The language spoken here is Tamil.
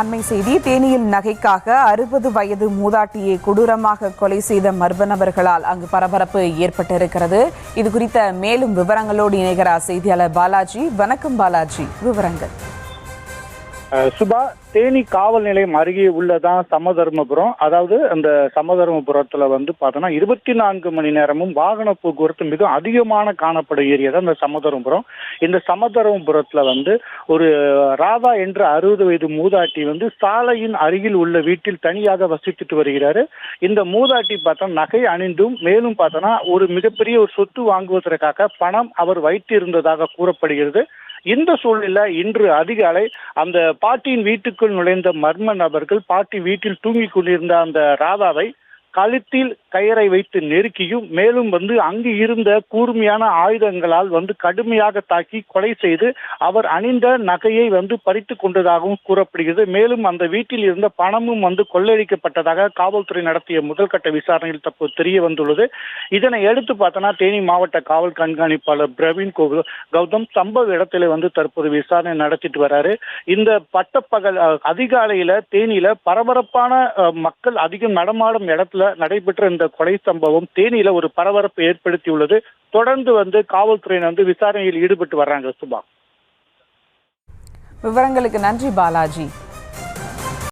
அண்மை செய்தி. தேனியில் நகைக்காக 60 வயது மூதாட்டியை கொடூரமாக கொலை செய்த மர்ம நபர்களால் அங்கு பரபரப்பு ஏற்பட்டிருக்கிறது. இது குறித்த மேலும் விவரங்களோடு இணைகிறார் செய்தியாளர் பாலாஜி. வணக்கம் பாலாஜி, விவரங்கள். சுபா, தேனி காவல் நிலையம் அருகே உள்ளதான் சமதர்மபுரம். அதாவது அந்த சமதர்மபுரத்துல பார்த்தோம்னா 24 மணி நேரமும் வாகன போக்குவரத்து மிக அதிகமான காணப்படும் ஏரியா தான் இந்த சமதர்மபுரம். இந்த சமதர்மபுரத்துல ஒரு ராதா என்ற 60 வயது மூதாட்டி சாலையின் அருகில் உள்ள வீட்டில் தனியாக வசித்துட்டு வருகிறாரு. இந்த மூதாட்டி நகை அணிந்தும் மேலும் ஒரு மிகப்பெரிய ஒரு சொத்து வாங்குவதற்காக பணம் அவர் வைத்து இருந்ததாக கூறப்படுகிறது. இந்த சூழ்நிலை இன்று அதிகாலை அந்த பாட்டியின் வீட்டுக்குள் நுழைந்த மர்ம நபர்கள் பாட்டி வீட்டில் தூங்கிக் கொண்டிருந்த அந்த ராதாவை கழுத்தில் கயிறை வைத்து நெருக்கியும் மேலும் அங்கு இருந்த கூர்மையான ஆயுதங்களால் கடுமையாக தாக்கி கொலை செய்து அவர் அணிந்த நகையை பறித்து கொண்டதாகவும் கூறப்படுகிறது. மேலும் அந்த வீட்டில் இருந்த பணமும் கொள்ளையடிக்கப்பட்டதாக காவல்துறை நடத்திய முதல்கட்ட விசாரணையில் தற்போது தெரிய வந்துள்ளது. இதனை எடுத்து தேனி மாவட்ட காவல் கண்காணிப்பாளர் பிரவீன் கௌதம் சம்பவ இடத்திலே தற்போது விசாரணை நடத்திட்டு வராரு. இந்த பட்டப்பகல் அதிகாலையில தேனியில பரபரப்பான மக்கள் அதிகம் நடமாடும் இடத்துல நடைபெற்ற இந்த கொலை சம்பவம் தேனியில ஒரு பரபரப்பை ஏற்படுத்தியுள்ளது. தொடர்ந்து காவல்துறையினர் விசாரணையில் ஈடுபட்டு வர்றாங்க. சுபா, விவரங்களுக்கு நன்றி பாலாஜி.